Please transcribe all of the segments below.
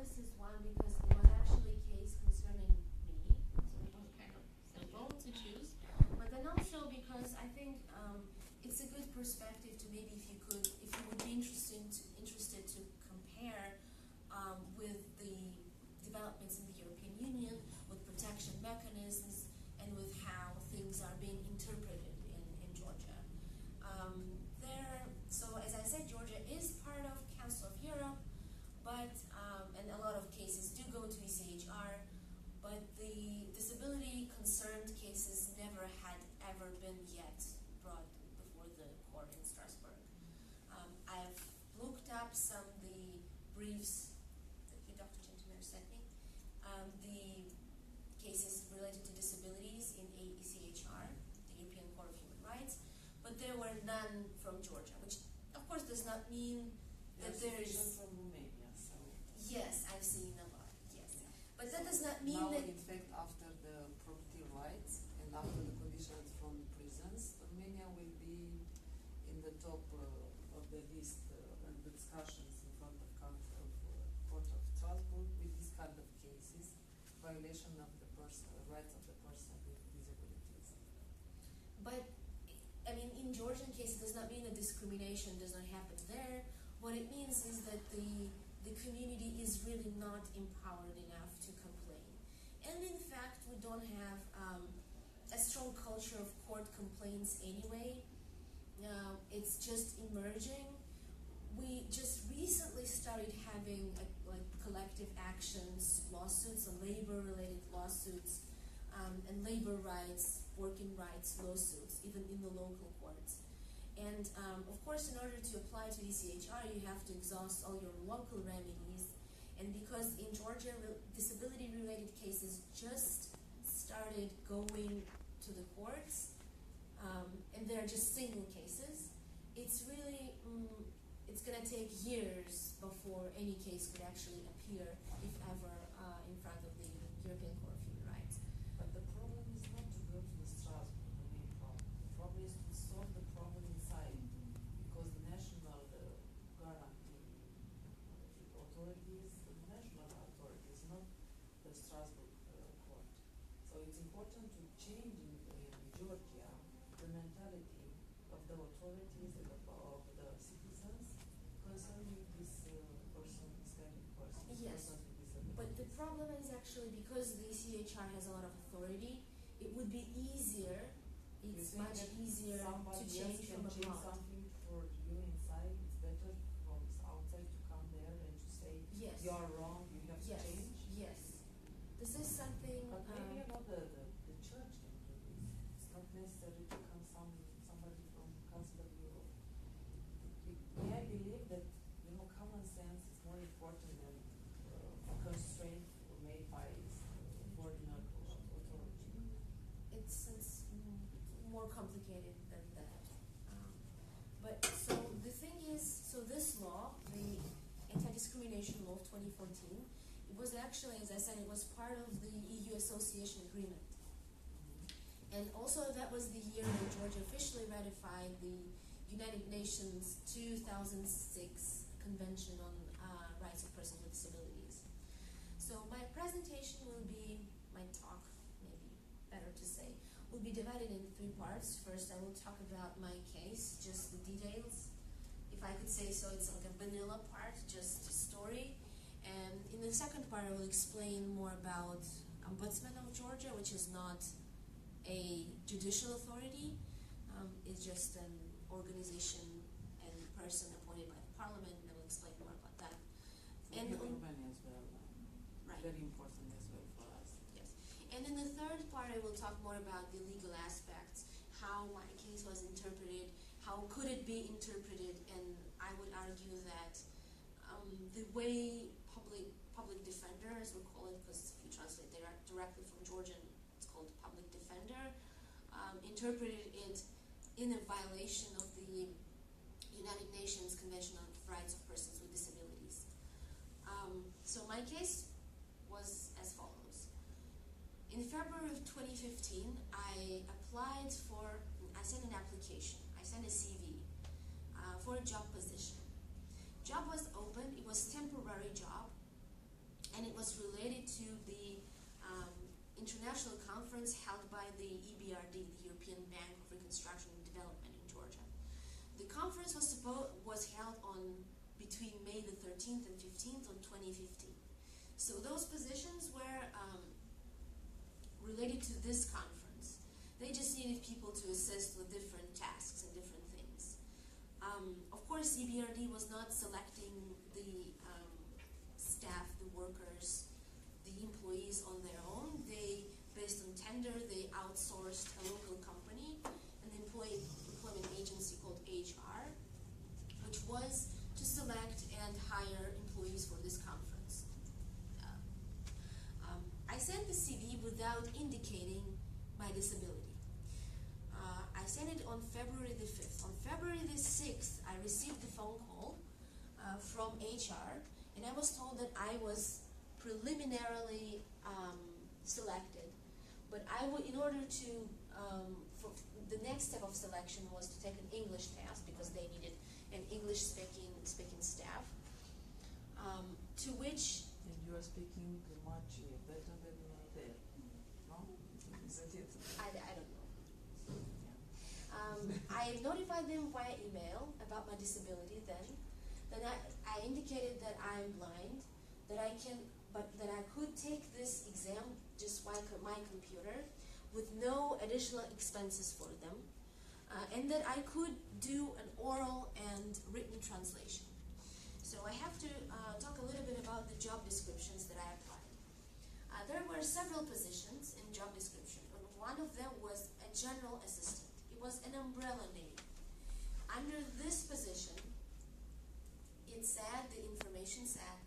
this is one because it was actually a case concerning me, so it was kind of simple to choose. But then also because I think it's a good perspective to maybe if you would be interested to compare with the developments in the European Union, with protection mechanisms, and with how things are being interpreted in Georgia. So as I said, Georgia is part of Council of Europe, but and a lot of cases do go to ECHR, but the disability concerned cases never had ever been yet brought before the court in Strasbourg. I've looked up some of the briefs that you, Dr. Jentimir, sent me, the cases related to disabilities in ECHR, the European Court of Human Rights, but there were none from Georgia, which of course does not mean that there's from Romania. So yes, I've seen a lot. Yes, yeah. but that does not mean now, that. in fact, after the property rights and after the conditions from prisons, Romania will be in the top of the list and the discussions in front of Court of Strasbourg with this kind of cases, violation of the rights of the person with disabilities. But I mean, in Georgian case, it does not mean that discrimination does not happen there. What it means is that the community is really not empowered enough to complain. And in fact, we don't have a strong culture of court complaints anyway. It's just emerging. We just recently started having like collective actions, lawsuits, and labor-related lawsuits, and labor rights, working rights lawsuits, even in the local courts. And of course, in order to apply to ECHR, you have to exhaust all your local remedies. And because in Georgia, disability-related cases just started going to the courts, and they're just single cases, it's really, it's going to take years before any case could actually appear, if ever, in front of the European Court of Human Rights. But the problem is not to go to the Strasbourg, the main problem. The problem is to solve the problem inside, because the national guarantee authorities, the national authorities, not the Strasbourg court. So it's important to change in Georgia the mentality of the authorities and of the citizens concerning this person, this kind of person. Yes. Persons with disabilities. But the problem is actually because the ECHR has a lot of authority, it would be easier, it's much easier to change from change abroad. something for you inside. It's better from outside to come there and to say, Yes. you are wrong, you have to Yes, change. yes. This is something, But maybe the church can do this. It's not necessary to come somebody from Council of Europe. May I believe that common sense is more important than constraint made by ordinary authority. it's more complicated than that. But so the thing is, so this law, the Anti-Discrimination Law of 2014, it was actually, as I said, it was part of the EU Association Agreement. And also that was the year that Georgia officially ratified the United Nations 2006 Convention on Rights of Persons with Disabilities. So my presentation will be, my talk, maybe better to say, will be divided in 3 parts. First, I will talk about my case, just the details. If I could say so, it's like a vanilla part, just a story. And in the second part, I will explain more about Ombudsman of Georgia, which is not a judicial authority. It's just an organization and person appointed by the parliament, and I will explain more about that. And Romania as well. Right. Very important as well for us. Yes. And in the third part, I will talk more about the legal aspects, how my case was interpreted, how could it be interpreted, and I would argue that the way public defender, as we call it, because if you translate directly from Georgian, it's called public defender, interpreted it in a violation of the United Nations Convention on Rights of Persons with Disabilities. So my case was as follows. In February of 2015, I sent an application, I sent a CV for a job position. Job was open, it was temporary job, the EBRD, the European Bank of Reconstruction and Development in Georgia. The conference was held on between May the 13th and 15th on 2015. So those positions were related to this conference. They just needed people to assist with different tasks and different things. Of course, EBRD was not selecting the staff, the workers, the employees on their own. They, based on tender, they outsourced a local company, an employment agency called HR, which was to select and hire employees for this conference. I sent the CV without indicating my disability. I sent it on February the 5th. On February the 6th, I received a phone call from HR, and I was told that I was preliminarily selected, but in order to, for the next step of selection was to take an English test because they needed an English-speaking staff, to which... And you are speaking much better than there, no? Isn't it? I don't know. I notified them via email about my disability then. Then I indicated that I'm blind, that I could take this exam just by my computer with no additional expenses for them, and that I could do an oral and written translation. So I have to talk a little bit about the job descriptions that I applied. There were several positions in job description, and one of them was a general assistant. It was an umbrella name. Under this position, it said, the information said,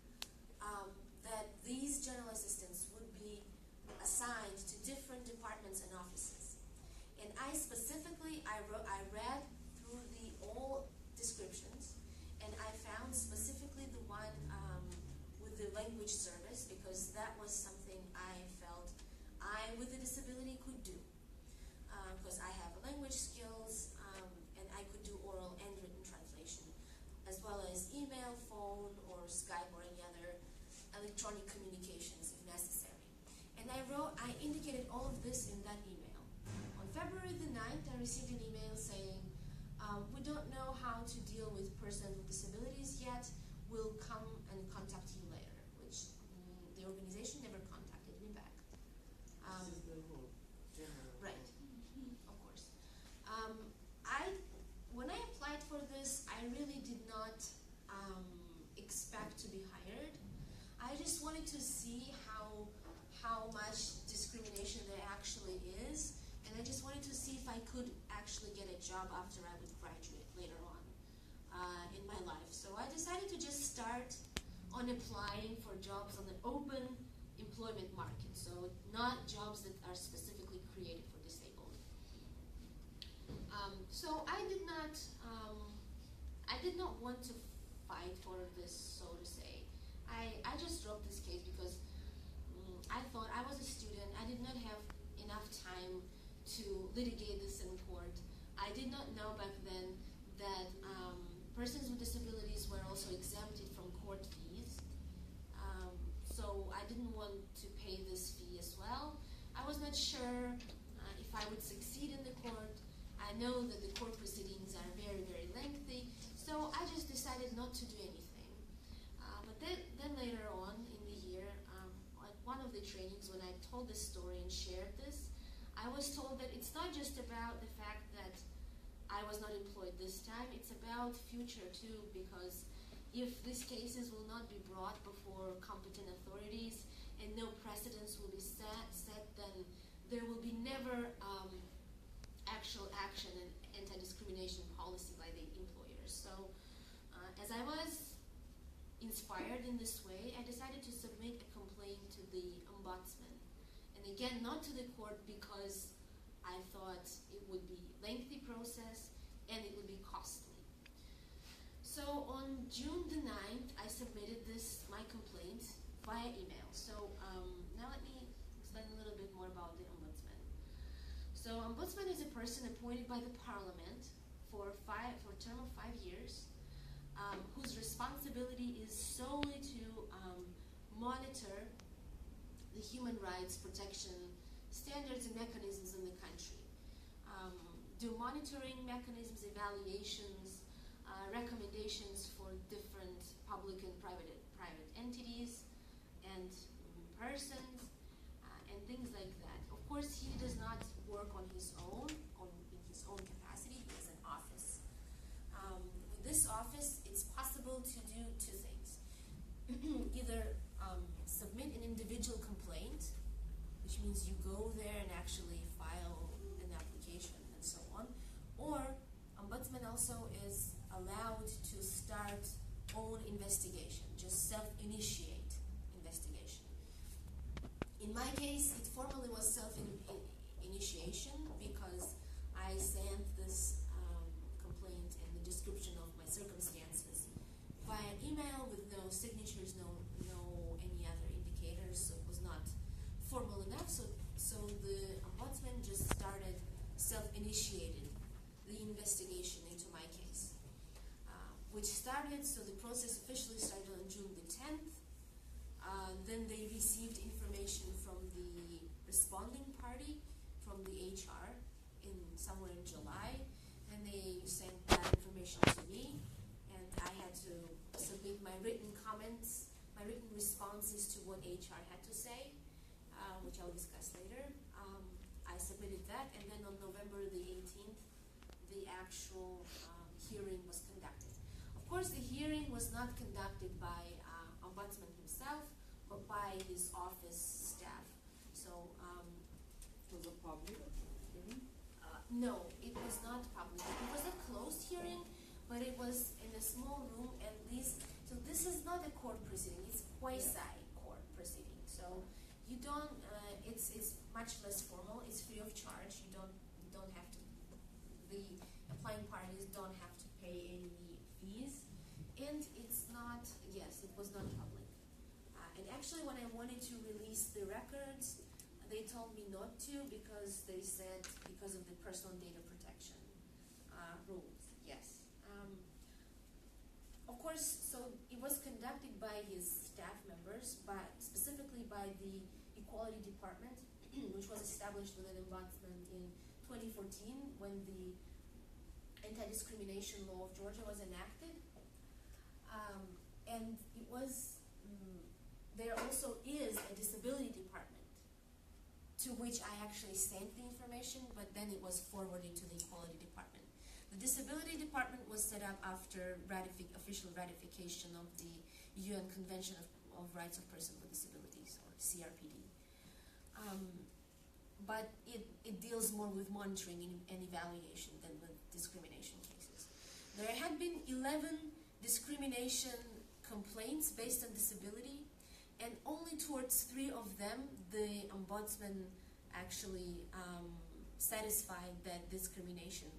that these general assistants would be assigned to different departments and offices. And I read through all descriptions, and I found specifically the one with the language service, because that was something I felt I, with a disability, could do. Because I have language skills, and I could do oral and written translation, as well as email, phone, or Skype, or any other electronic communications if necessary. And I indicated all of this in that email. On February the 9th, I received an email saying, we don't know how to deal with persons with disabilities yet. We'll come and contact you later, which the organization never contacted me back. This is the rule, generally. Right, of course. When I applied for this, I really did not expect to be hired. I just wanted to see how much discrimination there actually is, and I just wanted to see if I could actually get a job after I would graduate later on in my life. So I decided to just start on applying for jobs on the open employment market, so not jobs that are specifically created for disabled. So I did not want to fight for this, so to say. I just dropped this case because I thought I was a student. I did not have enough time to litigate this in court. I did not know back then that persons with disabilities were also exempted from court fees. So I didn't want to pay this fee as well. I was not sure if I would succeed in the court. I know that the court proceedings are very, very lengthy, so I just decided not to do anything. But then later on in the year, at one of the trainings when I told this story and shared this, I was told that it's not just about the fact that I was not employed this time, it's about future too, because if these cases will not be brought before competent authorities and no precedents will be set, then there will be never actual action and anti-discrimination policy by the employers. So as I was inspired in this way, I decided to submit a complaint to the ombudsman. And again, not to the court, because I thought it would be a lengthy process and it would be costly. So on June the 9th, I submitted my complaint via email. So now let me explain a little bit more about the ombudsman. So ombudsman is a person appointed by the parliament for a term of 5 years, whose responsibility is solely to monitor the human rights protection standards and mechanisms in the country, do monitoring mechanisms, evaluations, recommendations for different public and private entities and persons, and things like that. Of course, he does not work on his own, in his own capacity. He has an office. With this office, it's possible to do two things. Either submit an individual complaint, which means you go there and actually file an application and so on, or Ombudsman also is allowed to start own investigation, just self-initiate investigation. In my case, it formally was self-initiation because I sent this complaint and the description of my circumstances via email with no signatures, no any other indicators, so it was not formal enough. So the Ombudsman just started self-initiated the investigation into my case, which started, so the process officially started on June the 10th. Then they received information from the responding party, from the HR, somewhere in July, and they sent that information to me, and I had to submit my written comments, my written responses to what HR had to say, which I'll discuss later. I submitted that, and then on November the 18th, the actual hearing was conducted. Of course, the hearing was not conducted by Ombudsman himself, but by his office staff. So, Was it public hearing? no, it was not public. It was a closed hearing, but it was in a small room, at least. So this is not a court proceeding; it's quasi-court proceeding. So you don't. It's much less formal. It's free of charge. You don't have to. The applying parties don't have to pay any fees, and it's not. Yes, it was not public. And actually, when I wanted to release the records, they told me not to because they said because of the personal data protection rules. Yes. Of course, so it was conducted by his staff members, specifically by the Equality Department, which was established with an ombudsman in 2014 when the anti-discrimination law of Georgia was enacted. And it was, there also is a disability department to which I actually sent the information, but then it was forwarded to the Equality Department. The Disability Department was set up after official ratification of the UN Convention of Rights of Persons with Disabilities, or CRPD. But it deals more with monitoring and evaluation than with discrimination cases. There had been 11 discrimination complaints based on disability, and only towards 3 of them the Ombudsman actually satisfied that discrimination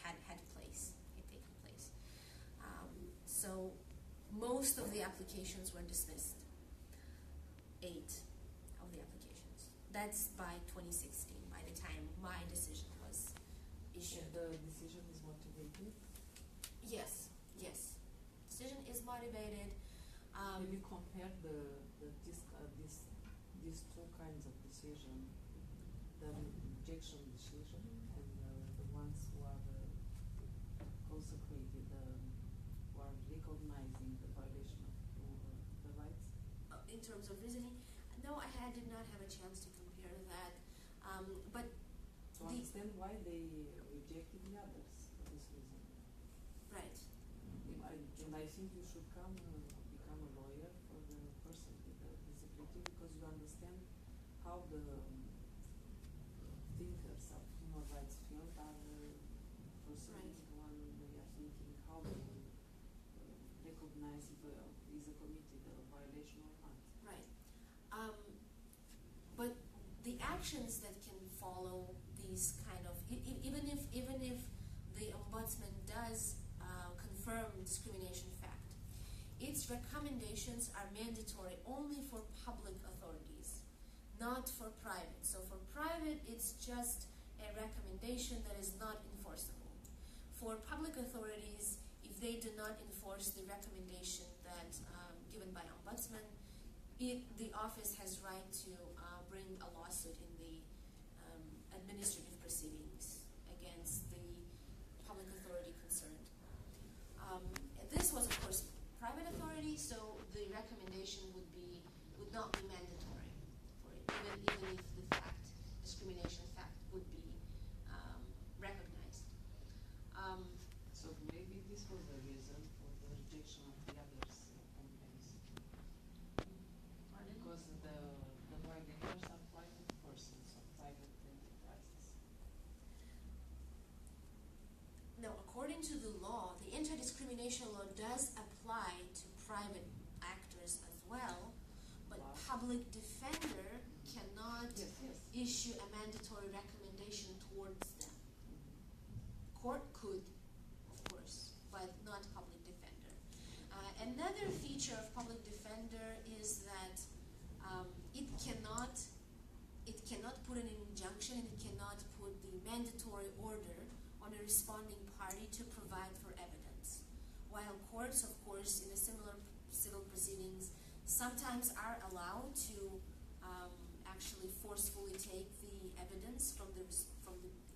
had taken place. So most of the applications were dismissed. 8 of the applications. That's by 2016, by the time my decision was issued. And the decision is motivated? Yes. Decision is motivated. Have you compared these two kinds of decision, the rejection decision and the ones who are consecrated, who are recognizing the violation of the rights? In terms of reasoning, no, I did not have a chance to compare that. But to understand why they rejected the others for this reason. Right. And I think you should become a lawyer for the person with the disability, because you understand how the thinkers of human rights field are proceeding when they are thinking how to recognize if is a committed violation or not. Right. But the actions that can follow these kind of, even if the Ombudsman does confirm discrimination fact, its recommendations are mandatory only for public authorities, not for private. So for private, it's just a recommendation that is not enforceable. For public authorities, if they do not enforce the recommendation that given by Ombudsman, the office has right to bring a lawsuit in the administrative proceedings against the public authority concerned. This was, of course, private authority, so the recommendation would not be mandatory for it, even if the discrimination fact would be recognized. So maybe this was the reason for the rejection of the others complaints. Pardon? Because the violators are private persons or private enterprises. No, according to the law, the anti-discrimination law does apply to private actors as well, but public defender cannot issue a mandatory recommendation towards them. Court could, of course, but not public defender. Another feature of public defender is that it cannot put an injunction and it cannot put the mandatory order on a responding party to provide for evidence. While courts, of course, in a similar civil proceedings, sometimes are allowed to actually forcefully take the evidence from the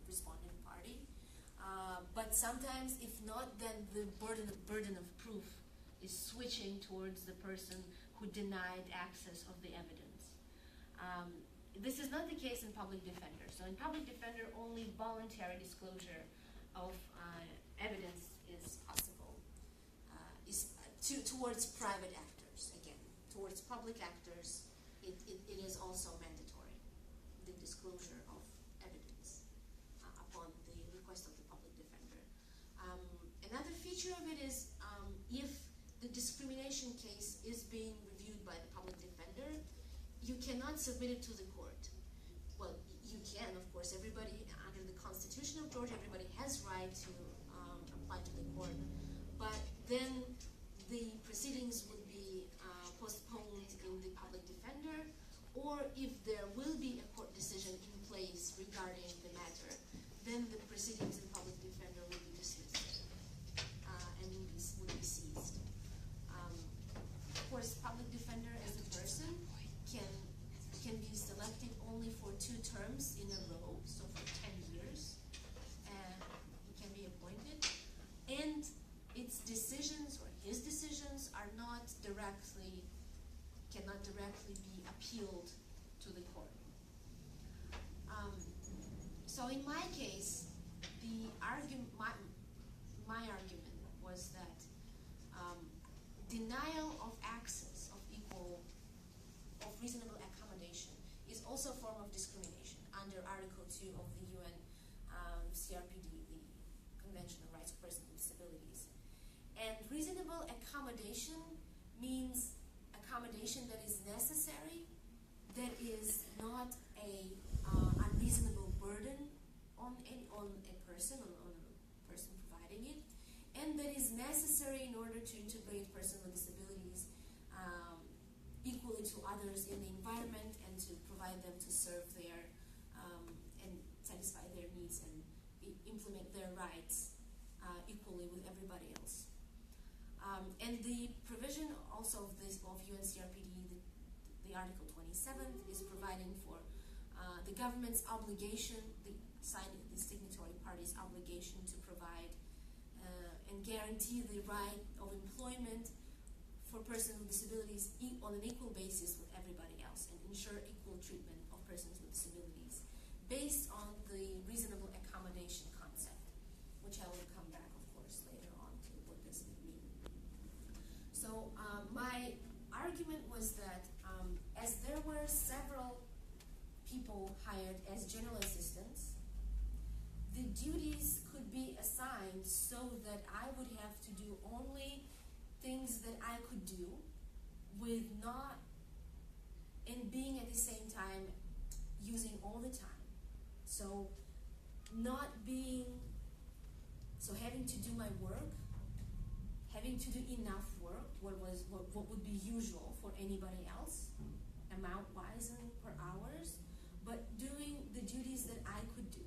responding party. But sometimes, if not, then the burden of proof is switching towards the person who denied access of the evidence. This is not the case in public defender. So in public defender, only voluntary disclosure of evidence is possible. Towards private actors, again. Towards public actors, it is also mandatory, the disclosure of evidence upon the request of the public defender. Another feature of it is if the discrimination case is being reviewed by the public defender, you cannot submit it to the court. Well, you can, of course. Everybody, under the Constitution of Georgia, everybody has right to apply to the court. But then the proceedings would be postponed in the public defender, or if there will be a court decision in place regarding the matter, then the proceedings in public defender will be dismissed and would be seized. Of course, public defender as a person can be selected only for 2 terms in a row, so for 10 years, and he can be appointed. And its decisions or his decisions are cannot directly be appealed to the court. So in my case, my argument was that denial of access of reasonable accommodation is also a form of discrimination under Article 2 of the UN CRPD, the Convention on Rights of Persons with Disabilities. And reasonable accommodation means accommodation that is necessary, that is not a unreasonable burden on a person providing it, and that is necessary in order to integrate persons with disabilities equally to others in the environment and to provide them to serve their and satisfy their needs and implement their rights equally with everybody else. And the provision also of UNCRPD, the Article 27, is providing for the government's obligation, the signatory party's obligation to provide and guarantee the right of employment for persons with disabilities on an equal basis with everybody else, and ensure equal treatment of persons with disabilities based on the reasonable accommodation concept, which I will come back, of course, later on to what does it mean. So my argument was that as there were several people hired as general assistants, the duties could be assigned so that I would have to do only things that I could do with not, and being at the same time using all the time. So having to do my work, having to do enough work, what would be usual for anybody else, amount-wise and per hours, but doing the duties that I could do.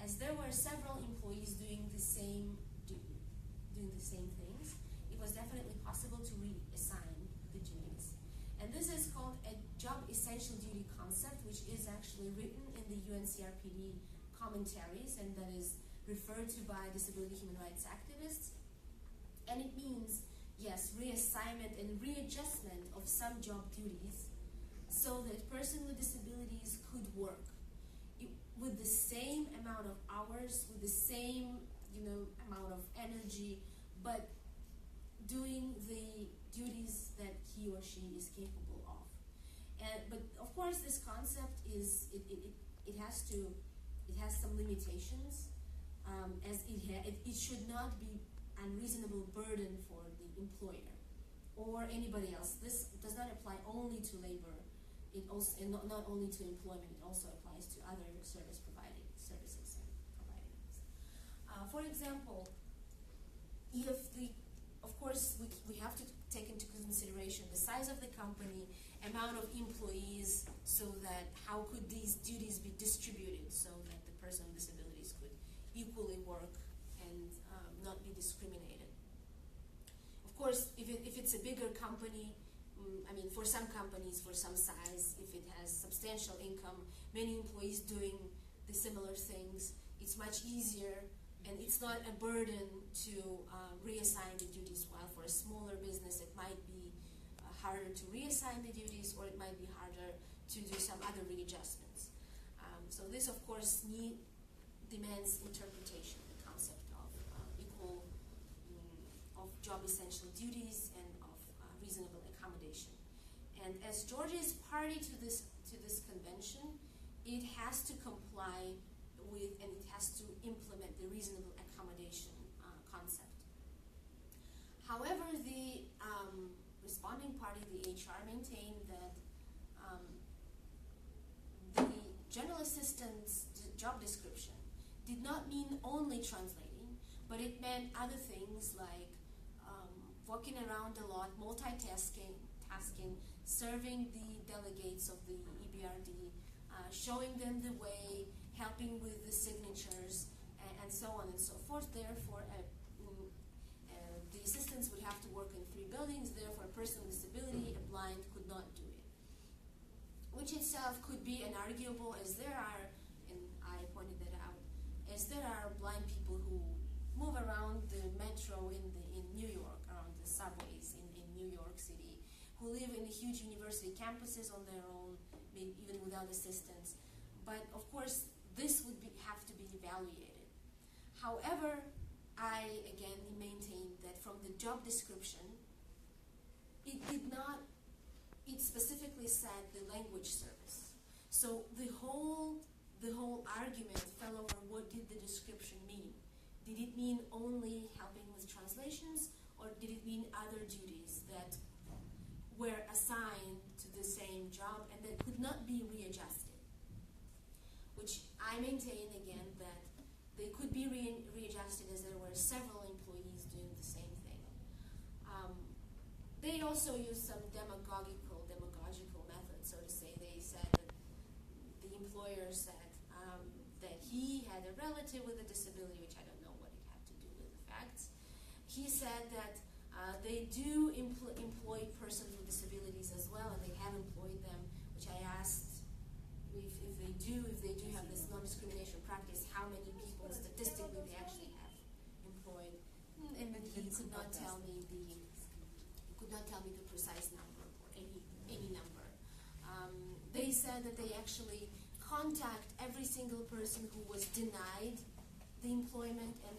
As there were several employees doing the same things, it was definitely possible to reassign the duties. And this is called essential duty concept, which is actually written in the UNCRPD commentaries and that is referred to by disability human rights activists. And it means, yes, reassignment and readjustment of some job duties so that person with disabilities could work with the same amount of hours, with the same amount of energy, but doing the duties that he or she is capable of. But of course, this concept is it has some limitations, as it should not be unreasonable burden for the employer or anybody else. This does not apply only to labor. It also, and not only to employment, it also applies to other services and providing. For example, of course, we have to take into consideration the size of the company, amount of employees, so that how could these duties be distributed so that the person with disabilities could equally work and not be discriminated. Of course, if it's a bigger company, for some companies, for some size, if it has substantial income, many employees doing the similar things, it's much easier and it's not a burden to reassign the duties, while for a smaller business it might be harder to reassign the duties, or it might be harder to do some other readjustments. So this, of course, demands interpretation, the concept of of job essential duties and of reasonable accommodation. And as Georgia is party to this convention, it has to comply with and it has to implement the reasonable accommodation concept. However, the responding party, the HR, maintained that the general assistant's job description did not mean only translating, but it meant other things like walking around a lot, multitasking, serving the delegates of the EBRD, showing them the way, helping with the signatures, and so on and so forth. Therefore, the assistants would have to work in 3 buildings. Therefore, a person with disability, a blind, could not do it. Which itself could be inarguable, as there are, and I pointed that out, as there are blind people who move around the metro in New York, around the subways in New York City, who live in huge university campuses on their own, maybe even without assistance. But of course, this would have to be evaluated. However, I again maintain that from the job description, it specifically said the language service. So the whole argument fell over what did the description mean. Did it mean only helping with translations, or did it mean other duties that were assigned to the same job and that could not be readjusted? Which I maintain again that they could be readjusted as there were several employees doing the same thing. They also used some demagogical methods, so to say. They said that the employer said that he had a relative with a disability, which I don't know what it had to do with the facts. He said that they do employ persons with disabilities as well, and they have employed them, which I asked if they do have this non-discrimination practice, how many people statistically they actually have employed, and he could not tell me the precise number or any number. They said that they actually contact every single person who was denied the employment and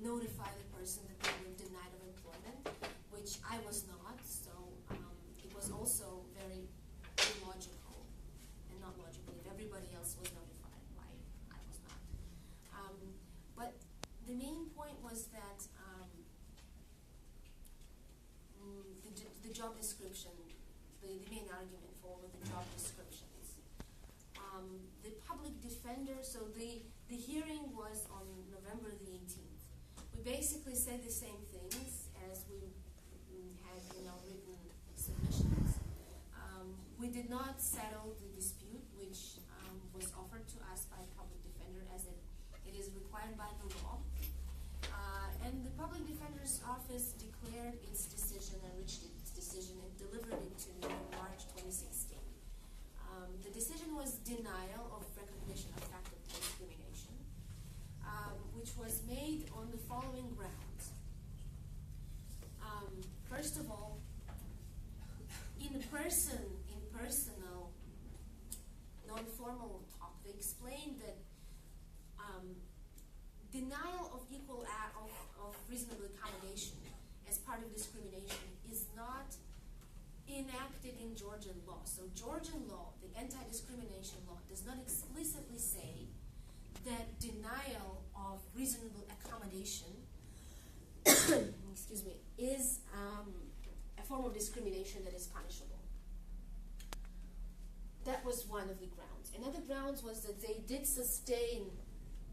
notify the person that they were denied of employment, which I was not, so it was also very illogical and not logical if everybody else was notified, why I was not. But the main point was that the job description, the main argument for all of the job descriptions. The public defender, so the hearing was on November the 18th. We basically said the same things as we had in our written submissions. We did not settle the dispute, which was offered to us by the public defender as it is required by the law. And the public defender's office declared its decision and reached its decision and delivered it to me in March 2016. denial of of reasonable accommodation as part of discrimination is not enacted in Georgian law. So Georgian law, the anti-discrimination law, does not explicitly say that denial of reasonable accommodation excuse me, is a form of discrimination that is punishable. That was one of the grounds. Another grounds was that they did sustain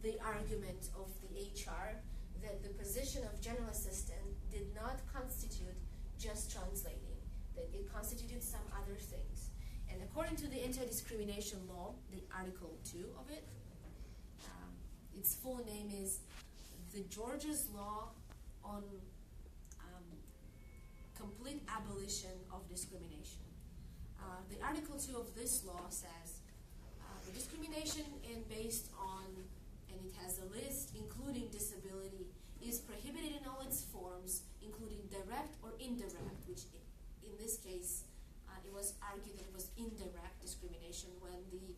the argument of the HR that the position of general assistant did not constitute just translating, that it constituted some other things. And according to the anti-discrimination law, the Article 2 of it, its full name is the Georgia's Law on Complete Abolition of Discrimination. The Article 2 of this law says the discrimination based on, and it has a list, including disability, is prohibited in all its forms, including direct or indirect, which in this case, it was argued that it was indirect discrimination when the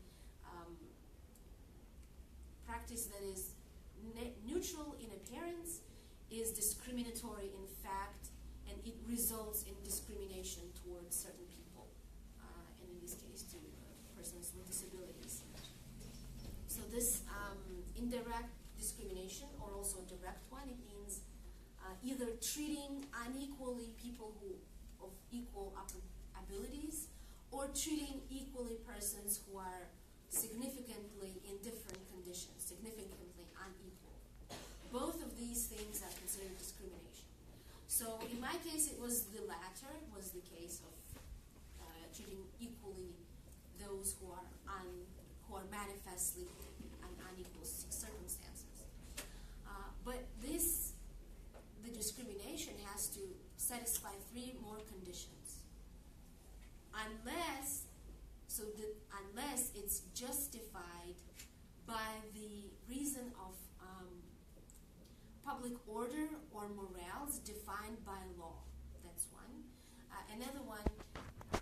practice that is neutral in appearance is discriminatory in fact, and it results in discrimination towards certain people, and in this case to persons with disabilities. So this indirect discrimination, or also direct one, it means either treating unequally people who of equal abilities, or treating equally persons who are significantly in different conditions, significantly unequal. Both of these things are considered discrimination. So in my case, it was the latter, was the case of treating equally those who are manifestly in unequal circumstances. But the discrimination has to satisfy three more conditions. Unless it's justified by the reason of public order or morals defined by law. That's one. Another one,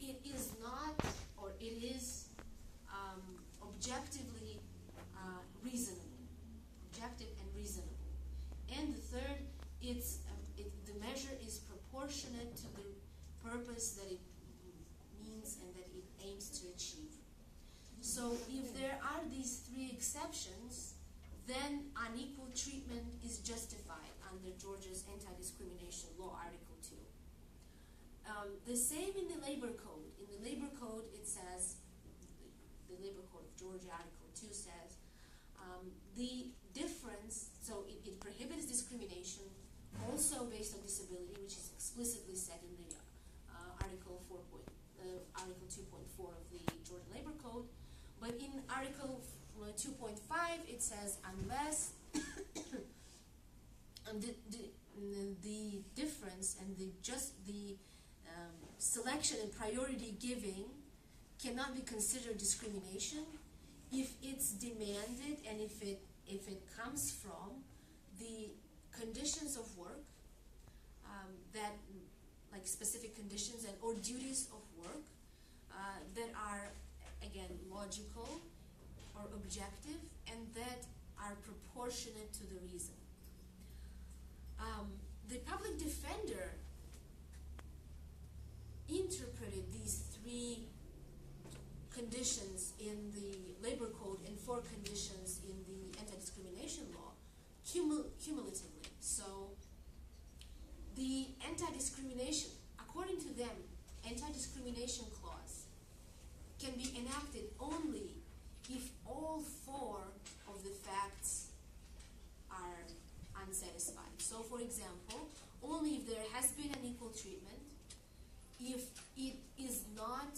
it is not, or it is objectively reasonable, objective and reasonable. And the third, the measure is proportionate to the purpose that it means and that it aims to achieve. So if there are these three exceptions, then unequal treatment is justified under Georgia's anti-discrimination law, Article 2. The same in the Labor Code. In the Labor Code, it says, the Labor Code of Georgia, Article 2 says, the difference, so it prohibits discrimination also based on disability, which is explicitly said in the Article 2.4 of the Georgia Labor Code. But in Article 2.5, it says unless the difference and the selection and priority giving cannot be considered discrimination if it's demanded and if it comes from the conditions of work that, like specific conditions and or duties of work that are, again, logical or objective and that are proportionate to the reason. The public defender interpreted these three conditions in the Labor Code and four conditions in the anti-discrimination law cumulatively. So the anti-discrimination, according to them, anti-discrimination clause can be enacted only if all four of the facts are unsatisfied. So for example, only if there has been unequal treatment, if it is not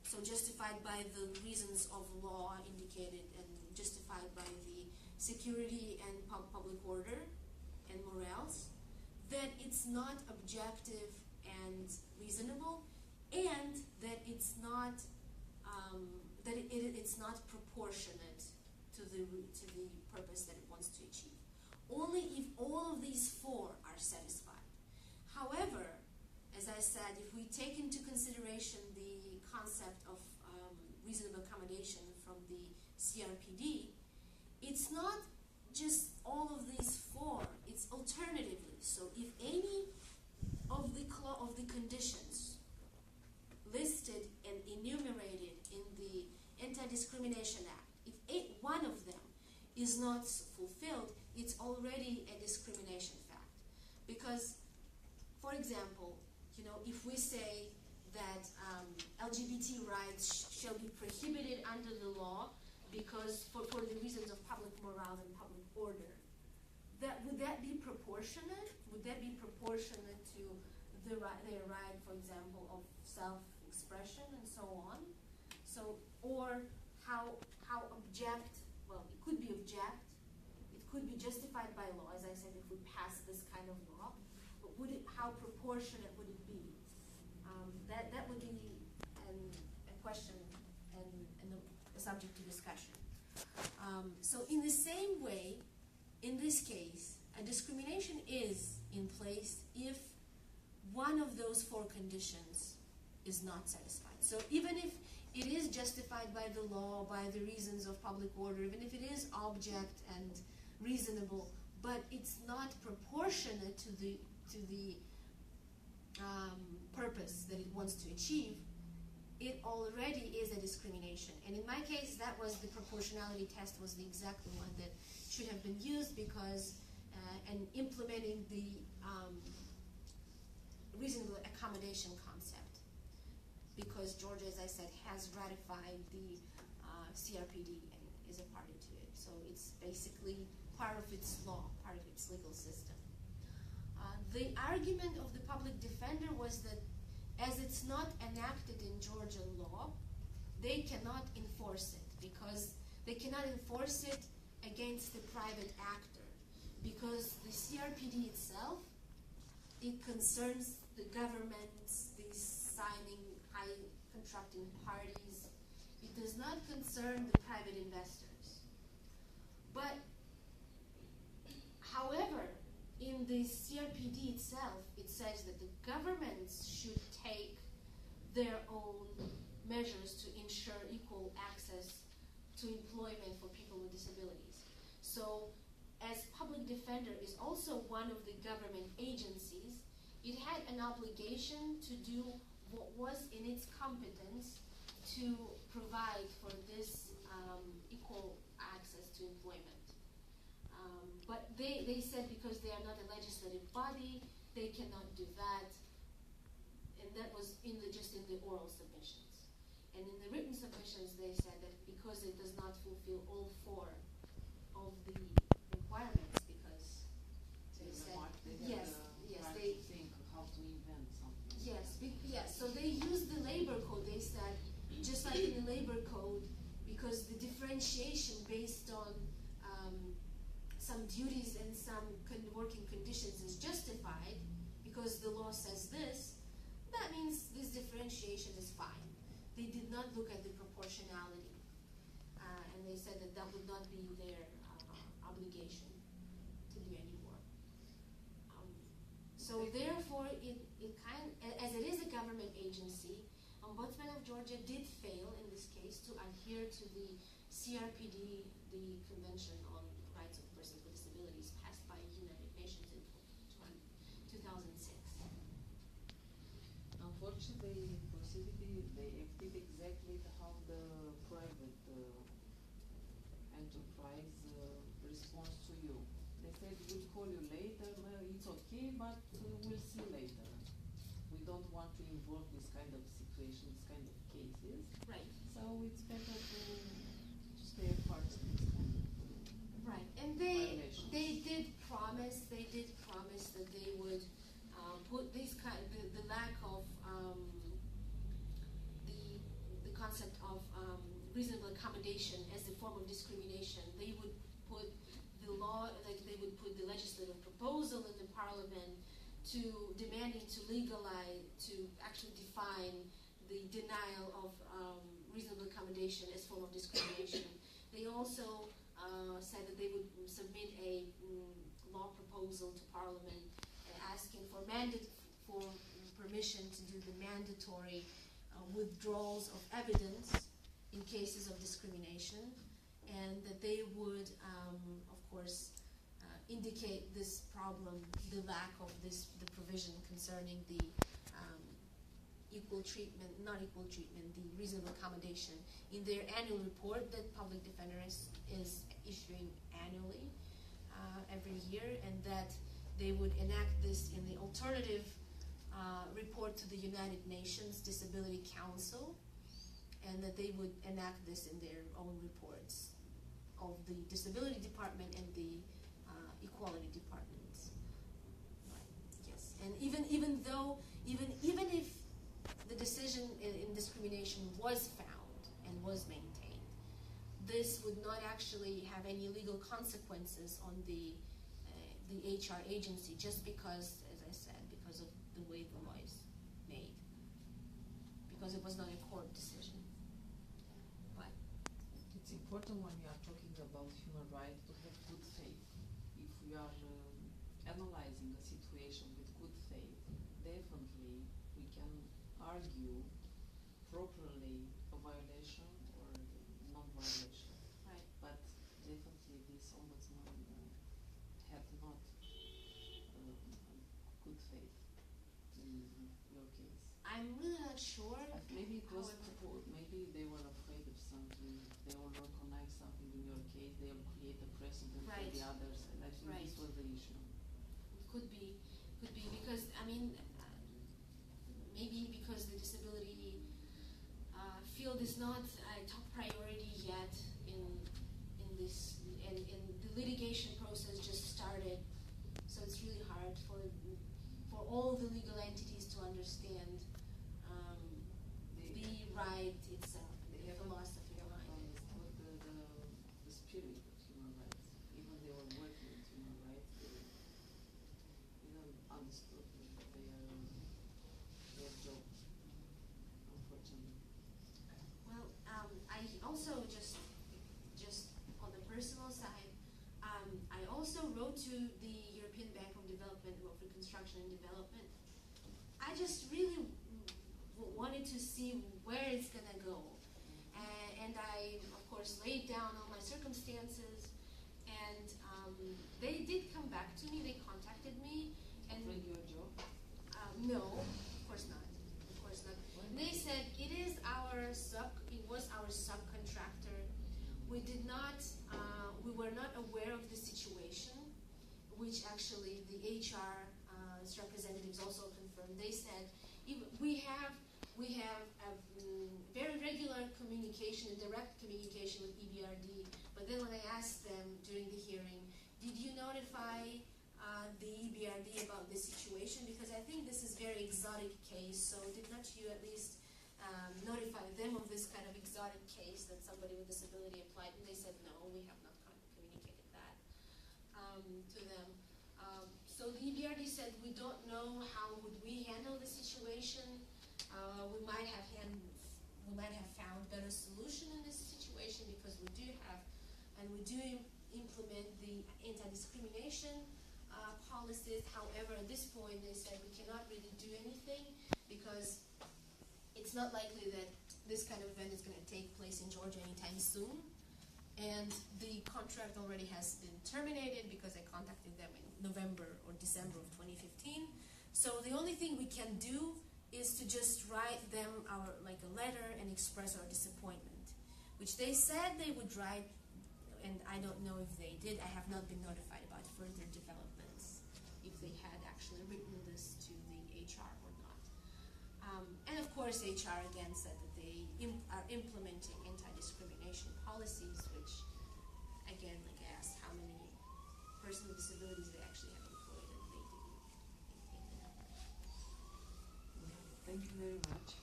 so justified by the reasons of law indicated and justified by the security and public order and morals, that it's not objective and reasonable, and that it's not it's not proportionate to the purpose that it wants to achieve. Only if all of these four are satisfied. However, as I said, if we take into consideration the concept of reasonable accommodation from the CRPD, it's not just all of these four, it's alternatively. So if any of the conditions listed and enumerated in the Anti-Discrimination Act, if one of them is not fulfilled, it's already a discrimination fact. Because, for example, if we say that LGBT rights shall be prohibited under the law because for the reasons of public morale and public order, would that be proportionate? Would that be proportionate to their right, for example, of self-expression and so on? So, or how object? Well, it could be object. It could be justified by law, as I said, if we pass this kind of law. But how proportionate would it be? That would be a question and a subject to discussion. So in the same way, in this case, a discrimination is in place if one of those four conditions is not satisfied. So even if it is justified by the law, by the reasons of public order, even if it is object and reasonable, but it's not proportionate to the purpose that it wants to achieve, it already is a discrimination. And in my case, that was the proportionality test was the exact one that should have been used because and implementing the reasonable accommodation concept, because Georgia, as I said, has ratified the CRPD and is a party to it. So it's basically part of its law, part of its legal system. The argument of the public defender was that as it's not enacted in Georgian law, they cannot enforce it because they cannot enforce it against the private actor because the CRPD itself, it concerns the governments, the signing high contracting parties. It does not concern the private investors. But, however, in the CRPD itself, it says that the governments should take their own measures to ensure equal access to employment for people with disabilities. So, as public defender is also one of the government agencies, it had an obligation to do what was in its competence to provide for this equal access to employment. But they said because they are not a legislative body, they cannot do that. And that was just in the oral submissions. And in the written submissions, they said that because it does not fulfill all four of the requirements, because they said, they think how to invent something. Yes, so they used the labor code. They said, just like in the labor code, because the differentiation based on some duties and some working conditions is justified, because the law says this, that means this differentiation is fine. They did not look at the proportionality, and they said that that would not be their obligation to do anymore. So therefore, as it is a government agency, Ombudsman of Georgia did fail in this case to adhere to the CRPD, the Convention on Rights of Persons with Disabilities, passed by United Nations in 2006. Unfortunately, possibly they acted exactly how the private enterprise responds to you. They said, we'll call you later, it's okay, but we'll see later. We don't want to involve this kind of situations, kind of cases. Right. So it's better to stay apart from this kind of right. And they violations. did promise that they would put this the lack of the concept of reasonable accommodation as a form of discrimination. They would put the law, like they would put the legislative proposal in the parliament to demanding to legalize, to actually define the denial of reasonable accommodation as form of discrimination. They also said that they would submit a law proposal to Parliament asking for permission to do the mandatory withdrawals of evidence in cases of discrimination, and that they would, of course, indicate this problem, the lack of the provision concerning the equal treatment, not equal treatment, the reasonable accommodation in their annual report that public defender is issuing annually, every year, and that they would enact this in the alternative report to the United Nations Disability Council, and that they would enact this in their own reports of the Disability Department and the Equality Departments. Right. Yes, and even if the decision in discrimination was found and was maintained, this would not actually have any legal consequences on the HR agency, just because, as I said, because of the way the law is made, because it was not a court decision. But it's important when we are talking about human rights to have good faith. If we are analyzing a situation with good faith, definitely we can argue properly a violation or non-violation. right. But definitely this ombudsman had not good faith in your case. I'm really not sure. Maybe it was However, maybe they were afraid of something. They will recognize something in your case. They will create a precedent for Right. the others, and I think Right. this was the issue. could be because I mean, maybe because the disability field is not a top priority yet in this, and the litigation process just started, so it's really hard for all the legal entities to understand the right itself, the philosophy behind it. Understood the spirit of human rights. Even they were working with human rights, they didn't understood that they are their job, unfortunately. Well, I also just on the personal side, I also wrote to the European Bank of Development for Reconstruction and Development. I just really wanted to see where it's gonna go, and I of course laid down all my circumstances, and they did come back to me. They contacted me, and Offered you a job? no, of course not. Of course not. They said it was our subcontractor. We did not, we were not aware of the situation, which actually the HR representatives also confirmed. They said we have a very regular communication, direct communication with EBRD. But then when I asked them during the hearing, did you notify the EBRD about this situation? Because I think this is very exotic case, so did not you at least notify them of this kind of exotic case that somebody with disability applied? And they said, no, we have not communicated that to them. So the EBRD said, we don't know how would we handle the situation. We might have found better solution in this situation, because we do implement the anti-discrimination policies. However, at this point, they said we cannot really do anything, because it's not likely that this kind of event is going to take place in Georgia anytime soon. And the contract already has been terminated because I contacted them in November or December of 2015. So the only thing we can do is to just write them a letter and express our disappointment, which they said they would write, and I don't know if they did. I have not been notified about further developments, if they had actually written this to the HR or not. And of course, HR again said that they are implementing anti-discrimination policies, which, again, like I asked how many persons with disabilities they actually have employed, and they didn't maintain that. Thank you very much.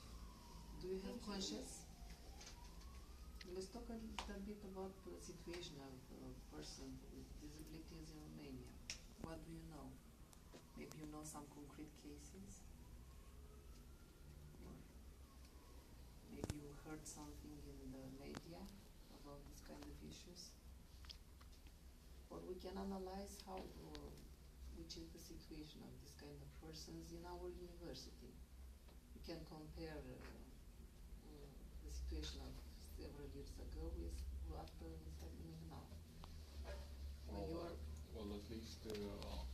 Do you have Thank you. questions? Let's talk a little bit about the situation of a person with disabilities in Romania. What do you know? Maybe you know some concrete cases? Or maybe you heard something in the media about this kind of issues? Or we can analyze which is the situation of this kind of persons in our university. We can compare the situation of several years ago with what is happening now. When you are well, at least